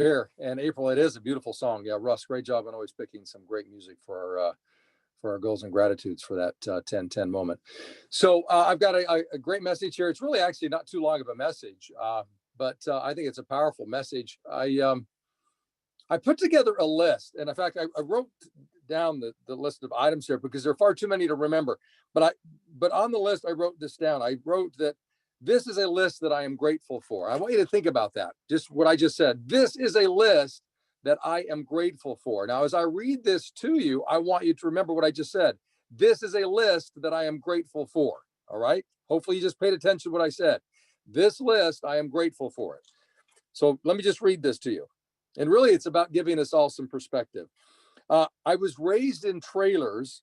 Here and April, it is a beautiful song. Yeah, Russ, great job on always picking some great music for our goals and gratitudes for that 10-10 moment. So I've got a great message here. It's really actually not too long of a message, but I think it's a powerful message. I put together a list, and in fact, I wrote down the list of items here because there are far too many to remember. But on the list, I wrote this down. I wrote that this is a list that I am grateful for. I want you to think about that. Just what I just said. This is a list that I am grateful for. Now, as I read this to you, I want you to remember what I just said. This is a list that I am grateful for. All right. Hopefully you just paid attention to what I said. This list, I am grateful for it. So let me just read this to you. And really, it's about giving us all some perspective. I was raised in trailers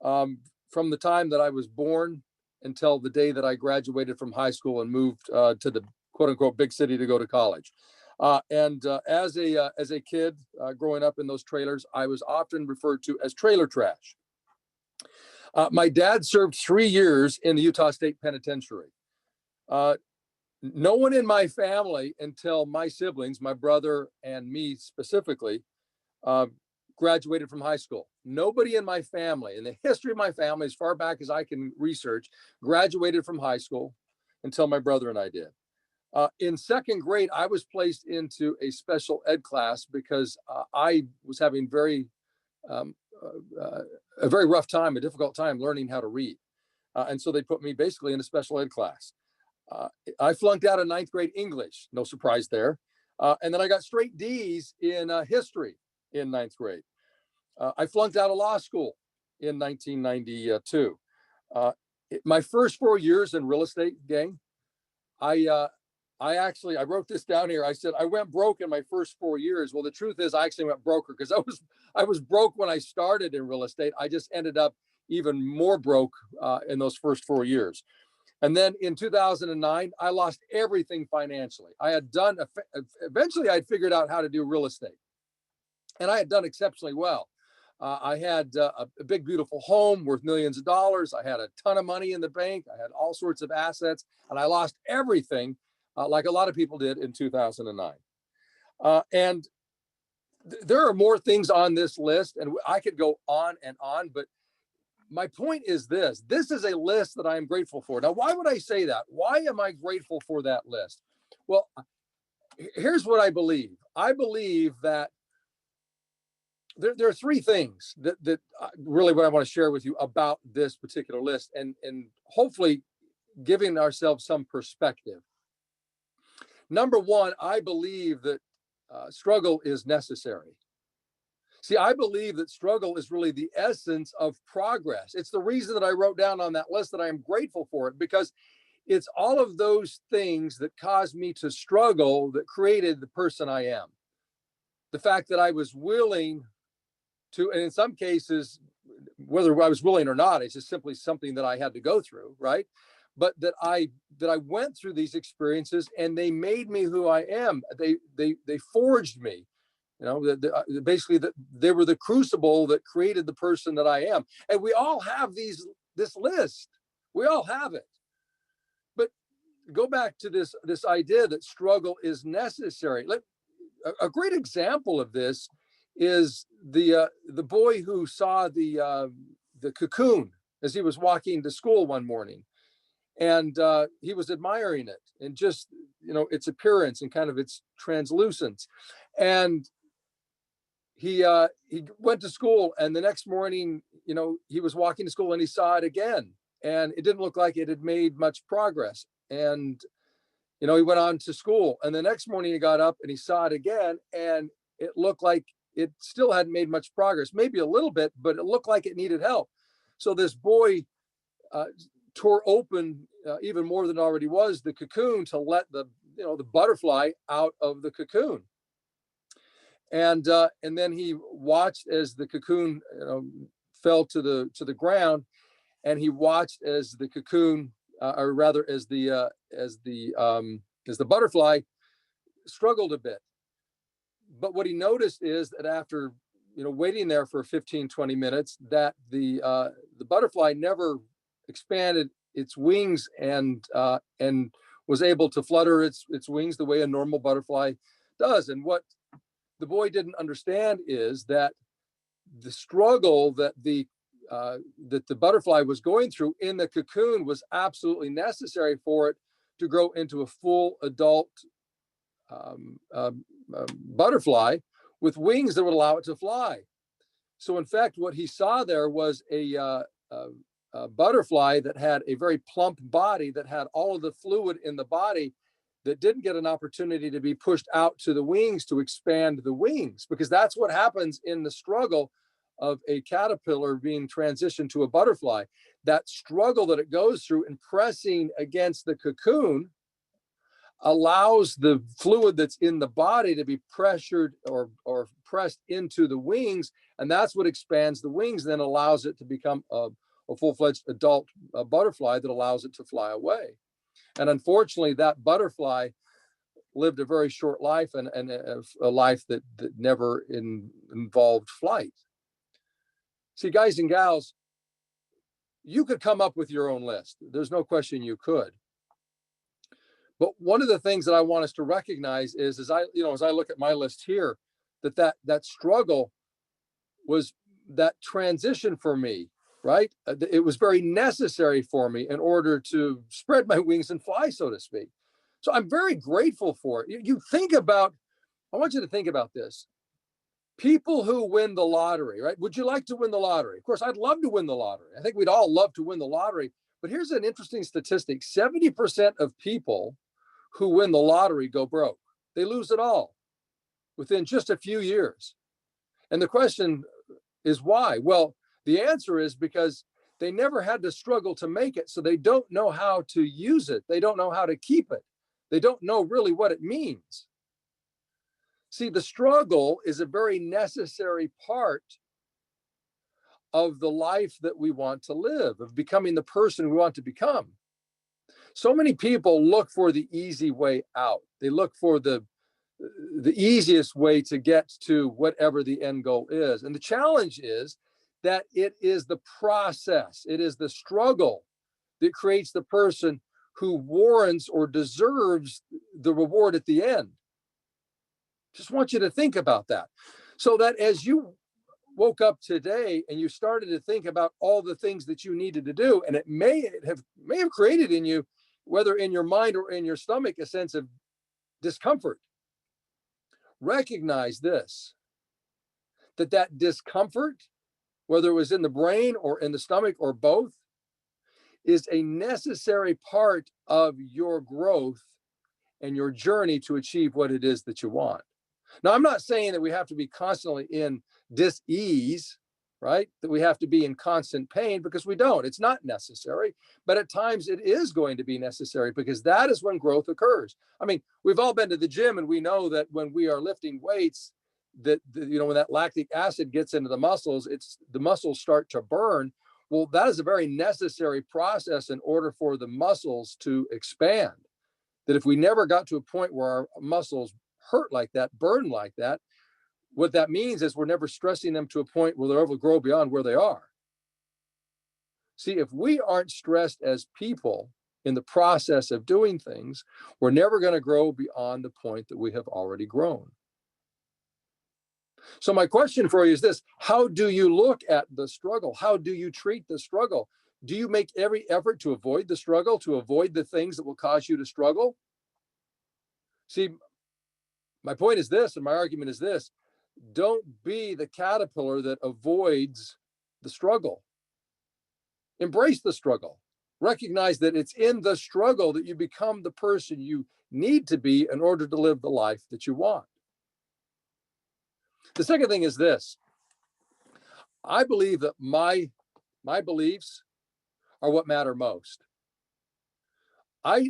from the time that I was born until the day that I graduated from high school and moved to the quote unquote big city to go to college. As a kid growing up in those trailers, I was often referred to as trailer trash. My dad served 3 years in the Utah State Penitentiary. No one in my family until my siblings, my brother and me specifically, graduated from high school. Nobody in my family, in the history of my family, as far back as I can research, graduated from high school until my brother and I did. In second grade, I was placed into a special ed class because I was having a very rough time, a difficult time learning how to read. And so they put me basically in a special ed class. I flunked out of ninth grade English, no surprise there. And then I got straight D's in history in ninth grade. I flunked out of law school in 1992. My first 4 years in real estate, gang, I wrote this down here. I said, I went broke in my first 4 years. Well, the truth is I actually went broker because I was broke when I started in real estate. I just ended up even more broke in those first 4 years. And then in 2009, I lost everything financially. Eventually I'd figured out how to do real estate. And I had done exceptionally well. I had a big, beautiful home worth millions of dollars. I had a ton of money in the bank. I had all sorts of assets, and I lost everything like a lot of people did in 2009. And there are more things on this list, and I could go on and on, but my point is this. This is a list that I am grateful for. Now, why would I say that? Why am I grateful for that list? Well, here's what I believe. I believe that there are three things that really what I want to share with you about this particular list, and hopefully giving ourselves some perspective. Number one, I believe that struggle is necessary. See, I believe that struggle is really the essence of progress. It's the reason that I wrote down on that list that I am grateful for it, because it's all of those things that caused me to struggle that created the person I am. The fact that I was willing to, and in some cases, whether I was willing or not, it's just simply something that I had to go through, right? But that I went through these experiences and they made me who I am. They forged me. You know, basically they were the crucible that created the person that I am. And we all have this list. We all have it. But go back to this idea that struggle is necessary. A great example of this is the boy who saw the cocoon as he was walking to school one morning, and he was admiring it and just, you know, its appearance and kind of its translucence. And he went to school, and the next morning, you know, he was walking to school and he saw it again, and it didn't look like it had made much progress. And you know, he went on to school, and the next morning he got up and he saw it again, and it looked like it still hadn't made much progress, maybe a little bit, but it looked like it needed help. So this boy tore open even more than it already was the cocoon to let the butterfly out of the cocoon. And then he watched as the cocoon, you know, fell to the ground, and he watched as the cocoon, or rather as the butterfly struggled a bit. But what he noticed is that after, you know, waiting there for 15-20 minutes, that the butterfly never expanded its wings and was able to flutter its wings the way a normal butterfly does. And what the boy didn't understand is that the struggle that the butterfly was going through in the cocoon was absolutely necessary for it to grow into a full adult butterfly with wings that would allow it to fly. So in fact, what he saw there was a butterfly that had a very plump body, that had all of the fluid in the body, that didn't get an opportunity to be pushed out to the wings to expand the wings, because that's what happens in the struggle of a caterpillar being transitioned to a butterfly. That struggle that it goes through in pressing against the cocoon allows the fluid that's in the body to be pressured or pressed into the wings, and that's what expands the wings, then allows it to become a full-fledged adult butterfly that allows it to fly away. And unfortunately, that butterfly lived a very short life, and a life that never involved flight. See, guys and gals, you could come up with your own list. There's no question you could. But one of the things that I want us to recognize is, as I look at my list here, that struggle was that transition for me, right? It was very necessary for me in order to spread my wings and fly, so to speak. So I'm very grateful for it. I want you to think about this. People who win the lottery, right? Would you like to win the lottery? Of course, I'd love to win the lottery. I think we'd all love to win the lottery. But here's an interesting statistic. 70% of people who win the lottery go broke. They lose it all within just a few years. And the question is why? Well, the answer is because they never had to struggle to make it, so they don't know how to use it. They don't know how to keep it. They don't know really what it means. See, the struggle is a very necessary part of the life that we want to live, of becoming the person we want to become. So many people look for the easy way out. They look for the easiest way to get to whatever the end goal is. And the challenge is that it is the process, it is the struggle that creates the person who warrants or deserves the reward at the end. Just want you to think about that. So that as you woke up today and you started to think about all the things that you needed to do, and it may have created in you, whether in your mind or in your stomach, a sense of discomfort. Recognize this, that discomfort, whether it was in the brain or in the stomach or both, is a necessary part of your growth and your journey to achieve what it is that you want. Now, I'm not saying that we have to be constantly in dis-ease, right? That we have to be in constant pain, because we don't. It's not necessary. But at times it is going to be necessary, because that is when growth occurs. I mean, we've all been to the gym, and we know that when we are lifting weights, that when that lactic acid gets into the muscles, the muscles start to burn. Well, that is a very necessary process in order for the muscles to expand. That if we never got to a point where our muscles hurt like that, burn like that, what that means is we're never stressing them to a point where they'll ever grow beyond where they are. See, if we aren't stressed as people in the process of doing things, we're never going to grow beyond the point that we have already grown. So my question for you is this: how do you look at the struggle? How do you treat the struggle? Do you make every effort to avoid the struggle, to avoid the things that will cause you to struggle? See, my point is this, and my argument is this: don't be the caterpillar that avoids the struggle. Embrace the struggle. Recognize that it's in the struggle that you become the person you need to be in order to live the life that you want. The second thing is this: I believe that my beliefs are what matter most. I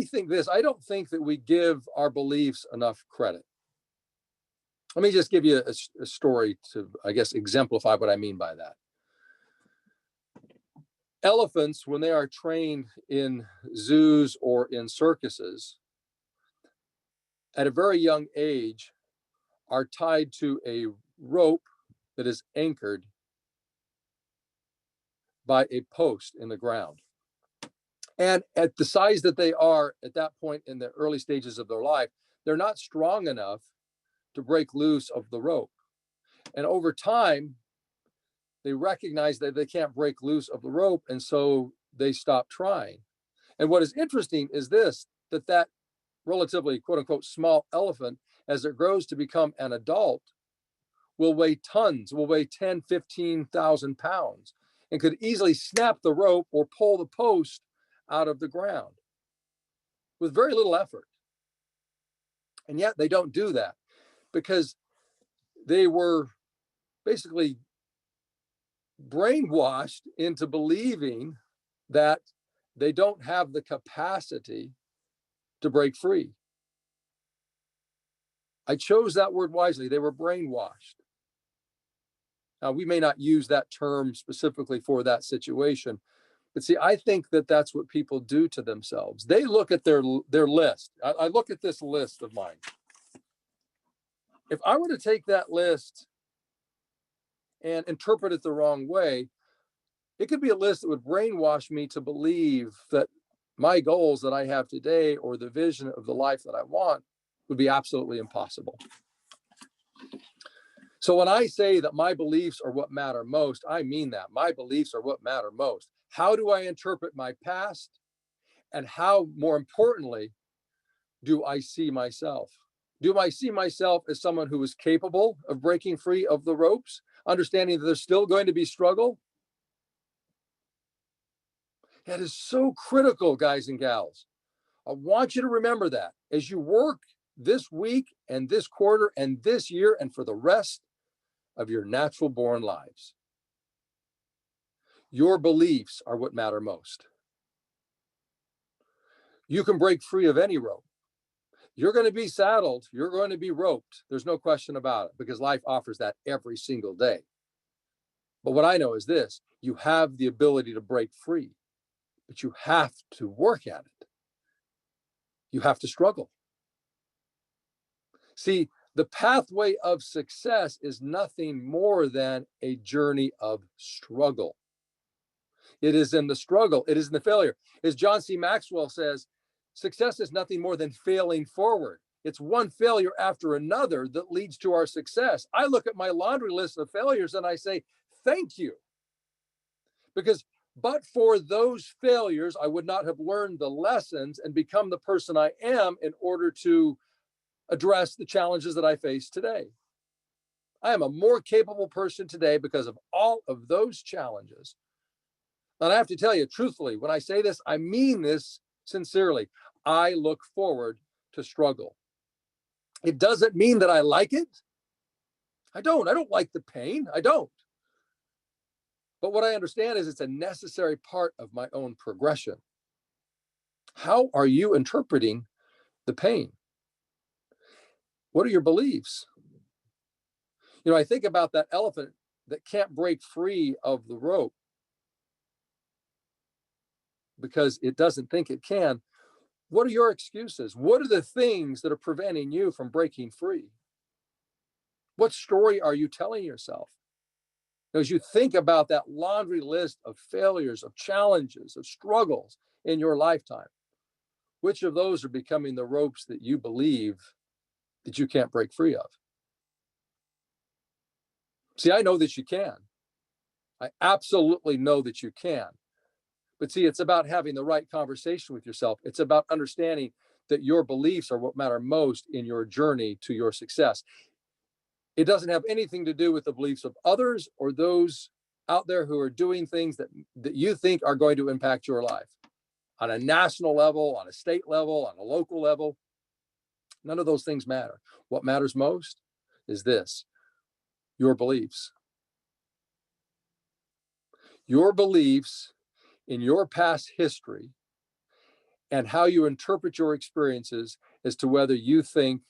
think this: I don't think that we give our beliefs enough credit. Let me just give you a story to, I guess, exemplify what I mean by that. Elephants, when they are trained in zoos or in circuses, at a very young age, are tied to a rope that is anchored by a post in the ground. And at the size that they are at that point in the early stages of their life, they're not strong enough to break loose of the rope. And over time, they recognize that they can't break loose of the rope, and so they stop trying. And what is interesting is this, that relatively quote unquote small elephant, as it grows to become an adult, will weigh tons, will weigh 10, 15,000 pounds, and could easily snap the rope or pull the post out of the ground with very little effort. And yet they don't do that because they were basically brainwashed into believing that they don't have the capacity to break free. I chose that word wisely. They were brainwashed. Now, we may not use that term specifically for that situation, but see, I think that that's what people do to themselves. They look at their list. I look at this list of mine. If I were to take that list and interpret it the wrong way, it could be a list that would brainwash me to believe that my goals that I have today or the vision of the life that I want would be absolutely impossible. So when I say that my beliefs are what matter most, I mean that. My beliefs are what matter most. How do I interpret my past? And how, more importantly, do I see myself? Do I see myself as someone who is capable of breaking free of the ropes, understanding that there's still going to be struggle? That is so critical, guys and gals. I want you to remember that as you work this week and this quarter and this year and for the rest of your natural born lives. Your beliefs are what matter most. You can break free of any rope. You're going to be saddled. You're going to be roped. There's no question about it because life offers that every single day. But what I know is this, you have the ability to break free, but you have to work at it. You have to struggle. See, the pathway of success is nothing more than a journey of struggle. It is in the struggle. It is in the failure. As John C. Maxwell says, success is nothing more than failing forward. It's one failure after another that leads to our success. I look at my laundry list of failures and I say, thank you. Because but for those failures, I would not have learned the lessons and become the person I am in order to address the challenges that I face today. I am a more capable person today because of all of those challenges. And I have to tell you, truthfully, when I say this, I mean this sincerely. I look forward to struggle. It doesn't mean that I like it. I don't like the pain. I don't. But what I understand is it's a necessary part of my own progression. How are you interpreting the pain? What are your beliefs? You know, I think about that elephant that can't break free of the rope because it doesn't think it can. What are your excuses? What are the things that are preventing you from breaking free? What story are you telling yourself? As you think about that laundry list of failures, of challenges, of struggles in your lifetime, which of those are becoming the ropes that you believe that you can't break free of? See, I know that you can. I absolutely know that you can. But see, it's about having the right conversation with yourself. It's about understanding that your beliefs are what matter most in your journey to your success. It doesn't have anything to do with the beliefs of others or those out there who are doing things that you think are going to impact your life on a national level, on a state level, on a local level. None of those things matter. What matters most is this, your beliefs. Your beliefs in your past history and how you interpret your experiences as to whether you think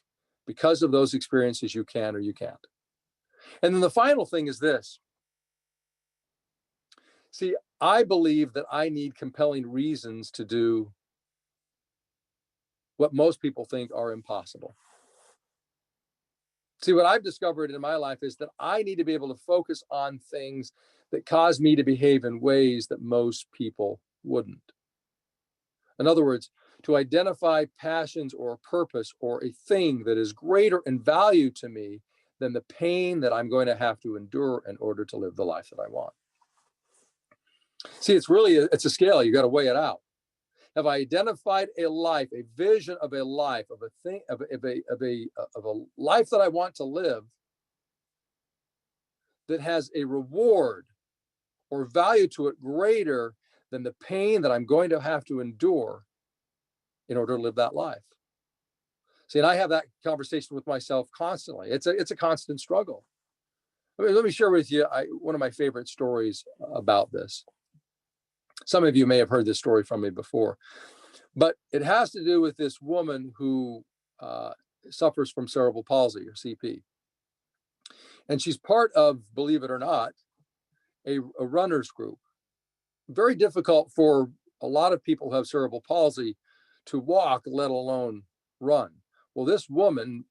because of those experiences you can or you can't. And then the final thing is this. See, I believe that I need compelling reasons to do what most people think are impossible. See, what I've discovered in my life is that I need to be able to focus on things that cause me to behave in ways that most people wouldn't. In other words, to identify passions or a purpose or a thing that is greater in value to me than the pain that I'm going to have to endure in order to live the life that I want. See, it's a scale. You got to weigh it out. Have I identified a life, a vision of a life, of a thing, of a life that I want to live that has a reward or value to it greater than the pain that I'm going to have to endure in order to live that life? See, and I have that conversation with myself constantly. It's a constant struggle. Let me share with you one of my favorite stories about this. Some of you may have heard this story from me before, but it has to do with this woman who suffers from cerebral palsy, or CP. And she's part of, believe it or not, a runners group. Very difficult for a lot of people who have cerebral palsy to walk, let alone run. Well, this woman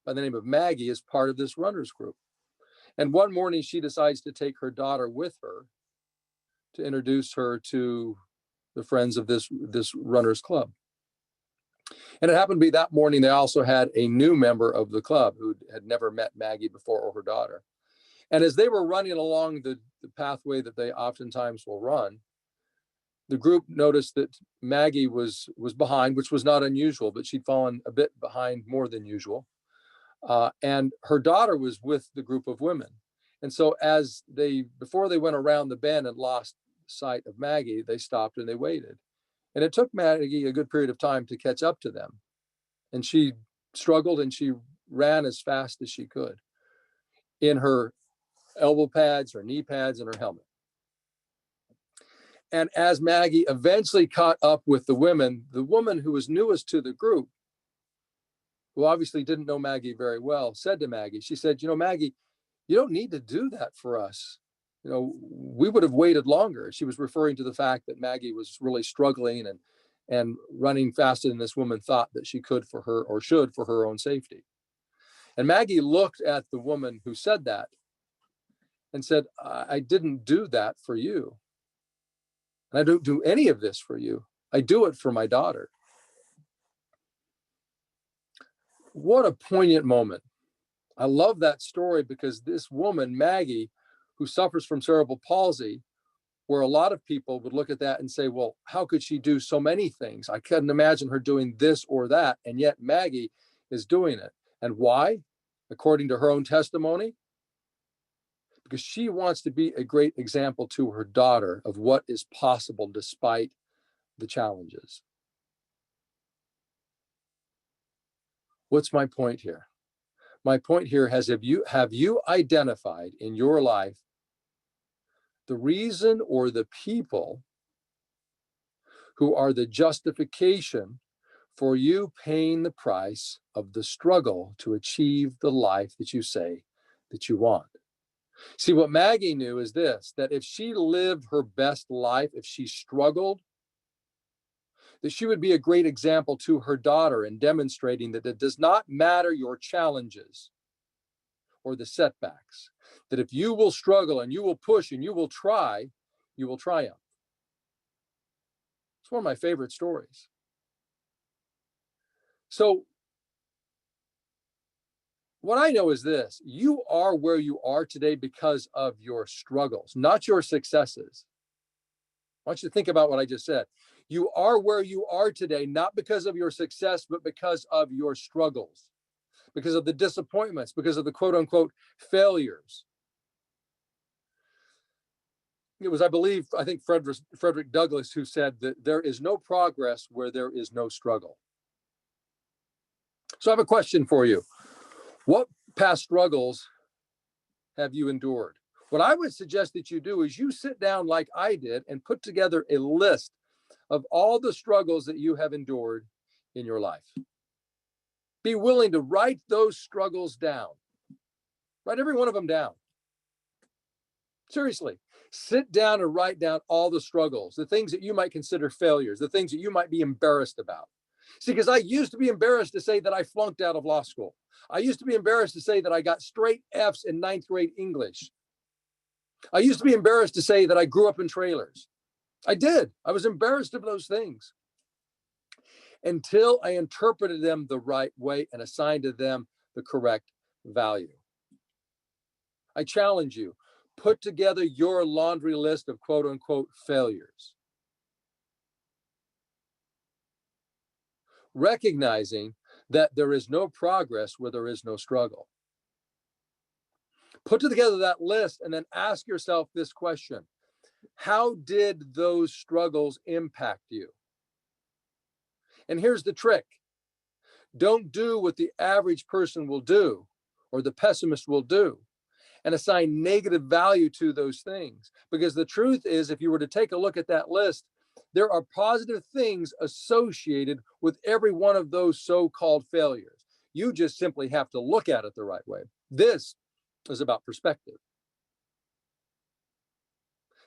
by the name of Maggie is part of this runners group. And one morning she decides to take her daughter with her to introduce her to the friends of this runners club. And it happened to be that morning they also had a new member of the club who had never met Maggie before, or her daughter. And as they were running along the pathway that they oftentimes will run, the group noticed that Maggie was behind, which was not unusual, but she'd fallen a bit behind more than usual. And her daughter was with the group of women. And so before they went around the bend and lost sight of Maggie, they stopped and they waited. And it took Maggie a good period of time to catch up to them. And she struggled and she ran as fast as she could in her elbow pads, her knee pads, and her helmet. And as Maggie eventually caught up with the women, the woman who was newest to the group, who obviously didn't know Maggie very well, said to Maggie, she said, Maggie, you don't need to do that for us. We would have waited longer. She was referring to the fact that Maggie was really struggling and running faster than this woman thought that she could for her, or should, for her own safety. And Maggie looked at the woman who said that and said, I didn't do that for you. And I don't do any of this for you. I do it for my daughter. What a poignant moment. I love that story because this woman, Maggie, who suffers from cerebral palsy, where a lot of people would look at that and say, well, how could she do so many things? I couldn't imagine her doing this or that. And yet Maggie is doing it. And why? According to her own testimony, because she wants to be a great example to her daughter of what is possible despite the challenges. What's my point here? My point here has, have you identified in your life the reason or the people who are the justification for you paying the price of the struggle to achieve the life that you say that you want? See, what Maggie knew is this, that if she lived her best life, if she struggled, that she would be a great example to her daughter in demonstrating that it does not matter your challenges or the setbacks, that if you will struggle and you will push and you will try, you will triumph. It's one of my favorite stories. So what I know is this, you are where you are today because of your struggles, not your successes. I want you to think about what I just said. You are where you are today, not because of your success, but because of your struggles, because of the disappointments, because of the quote unquote failures. It was, I think Frederick Douglass who said that there is no progress where there is no struggle. So I have a question for you. What past struggles have you endured? What I would suggest that you do is you sit down like I did and put together a list of all the struggles that you have endured in your life. Be willing to write those struggles down. Write every one of them down. Seriously, sit down and write down all the struggles, the things that you might consider failures, the things that you might be embarrassed about. See, because I used to be embarrassed to say that I flunked out of law school. I used to be embarrassed to say that I got straight F's in 9th grade English. I used to be embarrassed to say that I grew up in trailers. I did. I was embarrassed of those things. until I interpreted them the right way and assigned to them the correct value. I challenge you, put together your laundry list of quote unquote failures, recognizing that there is no progress where there is no struggle. Put together that list and then ask yourself this question: how did those struggles impact you? And here's the trick: don't do what the average person will do or the pessimist will do and assign negative value to those things. Because the truth is, if you were to take a look at that list, there are positive things associated with every one of those so-called failures. You just simply have to look at it the right way. This is about perspective.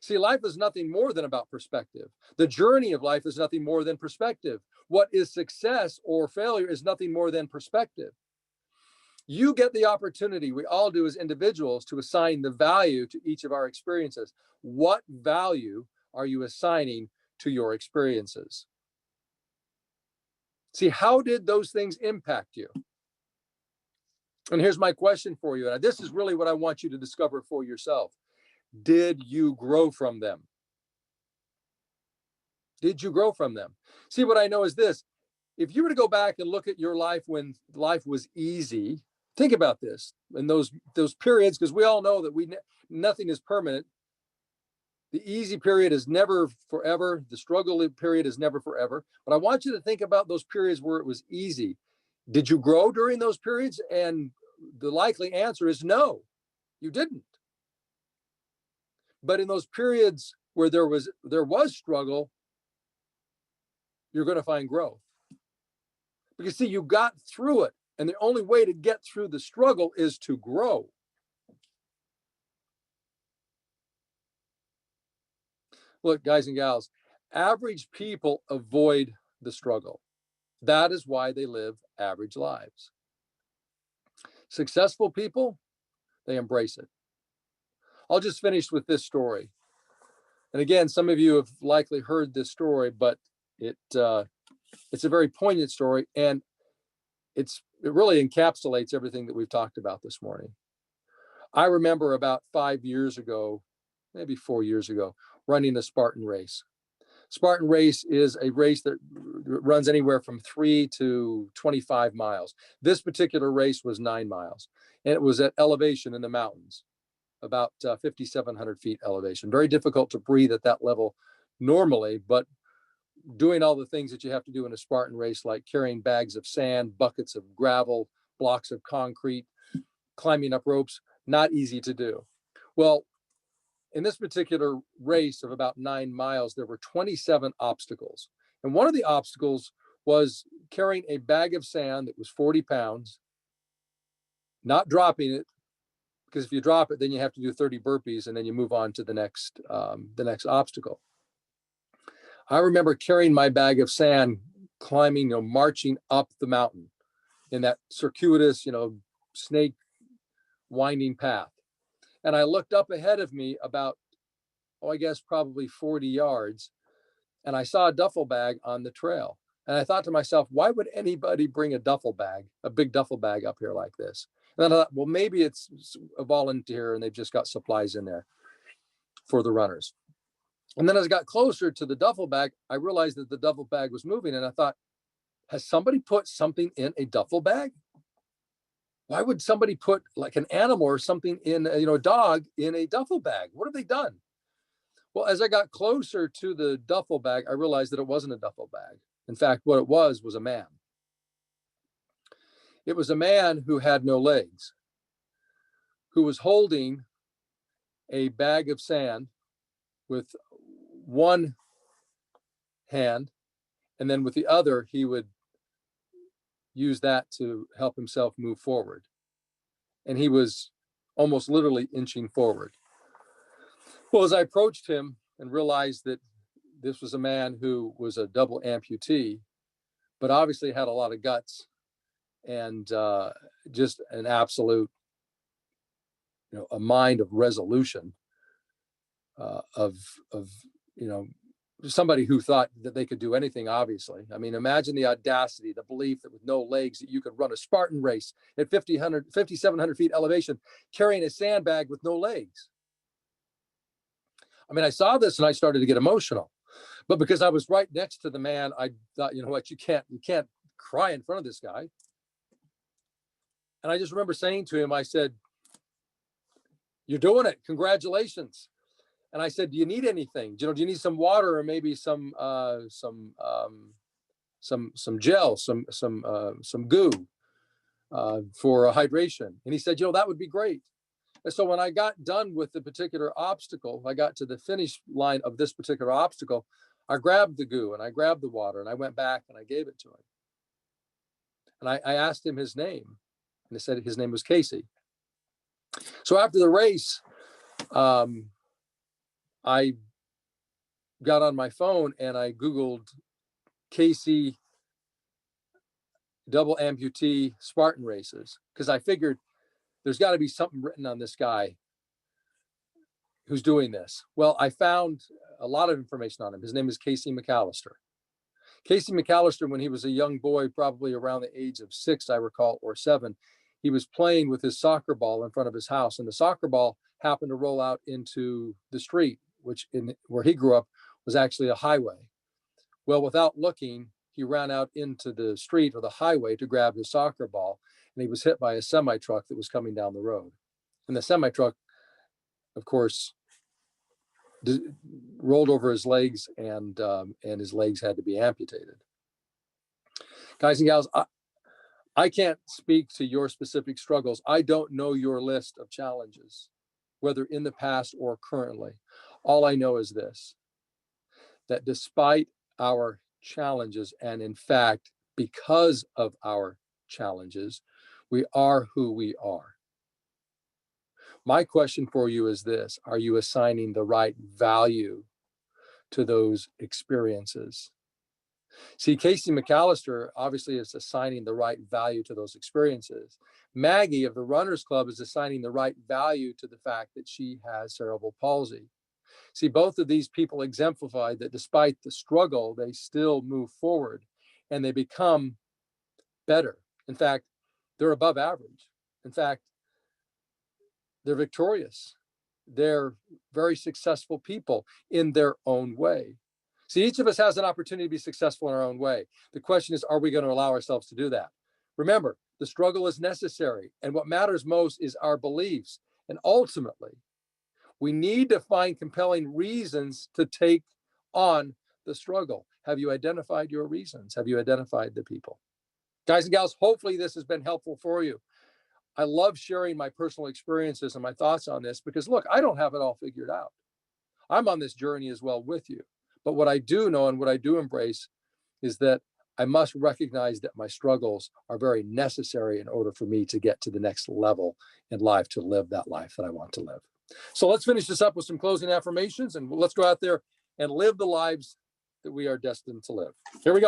See, life is nothing more than about perspective. The journey of life is nothing more than perspective. What is success or failure is nothing more than perspective. You get the opportunity, we all do as individuals, to assign the value to each of our experiences. What value are you assigning to your experiences? See, how did those things impact you? And here's my question for you. And this is really what I want you to discover for yourself. Did you grow from them? Did you grow from them? See, what I know is this: if you were to go back and look at your life when life was easy, think about this in those periods, because we all know that nothing is permanent. The easy period is never forever. The struggle period is never forever. But I want you to think about those periods where it was easy. Did you grow during those periods? And the likely answer is no, you didn't. But in those periods where there was struggle, you're going to find growth. Because see, you got through it. And the only way to get through the struggle is to grow. Look, guys and gals, average people avoid the struggle. That is why they live average lives. Successful people, they embrace it. I'll just finish with this story. And again, some of you have likely heard this story, but it's a very poignant story, and it really encapsulates everything that we've talked about this morning. I remember about 5 years ago, maybe 4 years ago, running a Spartan race. Spartan race is a race that runs anywhere from 3 to 25 miles. This particular race was 9 miles, and it was at elevation in the mountains, about 5,700 feet elevation. Very difficult to breathe at that level normally, but doing all the things that you have to do in a Spartan race, like carrying bags of sand, buckets of gravel, blocks of concrete, climbing up ropes, not easy to do. Well, in this particular race of about 9 miles, there were 27 obstacles. And one of the obstacles was carrying a bag of sand that was 40 pounds, not dropping it, because if you drop it, then you have to do 30 burpees, and then you move on to the next obstacle. I remember carrying my bag of sand, climbing, marching up the mountain in that circuitous, snake winding path. And I looked up ahead of me about, I guess probably 40 yards, and I saw a duffel bag on the trail. And I thought to myself, why would anybody bring a big duffel bag up here like this? And then I thought, well, maybe it's a volunteer and they've just got supplies in there for the runners. And then as I got closer to the duffel bag, I realized that the duffel bag was moving. And I thought, has somebody put something in a duffel bag? Why would somebody put like an animal or something in, a dog in a duffel bag? What have they done? Well, as I got closer to the duffel bag, I realized that it wasn't a duffel bag. In fact, what it was a man. It was a man who had no legs, who was holding a bag of sand with one hand, and then with the other, he would use that to help himself move forward. And he was almost literally inching forward. Well, as I approached him and realized that this was a man who was a double amputee, but obviously had a lot of guts and just an absolute, a mind of resolution, of somebody who thought that they could do anything, obviously. I mean, imagine the audacity, the belief that with no legs that you could run a Spartan race at 5,700 feet elevation, carrying a sandbag with no legs. I mean, I saw this and I started to get emotional, but because I was right next to the man, I thought, you know what, you can't cry in front of this guy. And I just remember saying to him, I said, "You're doing it. Congratulations." And I said, "Do you need anything? Do you need some water or maybe some gel, some goo for hydration?" And he said, "That would be great." And so when I got done with the particular obstacle, I got to the finish line of this particular obstacle, I grabbed the goo and I grabbed the water and I went back and I gave it to him. And I asked him his name, and he said his name was Casey. So after the race, I got on my phone and I Googled Casey double amputee Spartan races, because I figured there's got to be something written on this guy who's doing this. Well, I found a lot of information on him. His name is Casey McAllister. Casey McAllister, when he was a young boy, probably around the age of 6, I recall, or 7, he was playing with his soccer ball in front of his house, and the soccer ball happened to roll out into the street, which where he grew up was actually a highway. Well, without looking, he ran out into the street or the highway to grab his soccer ball, and he was hit by a semi-truck that was coming down the road. And the semi-truck, of course, rolled over his legs, and his legs had to be amputated. Guys and gals, I can't speak to your specific struggles. I don't know your list of challenges, whether in the past or currently. All I know is this, that despite our challenges, and in fact, because of our challenges, we are who we are. My question for you is this: are you assigning the right value to those experiences? See, Casey McAllister obviously is assigning the right value to those experiences. Maggie of the Runners Club is assigning the right value to the fact that she has cerebral palsy. See, both of these people exemplify that despite the struggle, they still move forward and they become better. In fact, they're above average. In fact, they're victorious. They're very successful people in their own way. See, each of us has an opportunity to be successful in our own way. The question is, are we going to allow ourselves to do that? Remember, the struggle is necessary, and what matters most is our beliefs. And ultimately, we need to find compelling reasons to take on the struggle. Have you identified your reasons? Have you identified the people? Guys and gals, hopefully this has been helpful for you. I love sharing my personal experiences and my thoughts on this because, look, I don't have it all figured out. I'm on this journey as well with you. But what I do know and what I do embrace is that I must recognize that my struggles are very necessary in order for me to get to the next level in life, to live that life that I want to live. So let's finish this up with some closing affirmations, and let's go out there and live the lives that we are destined to live. Here we go.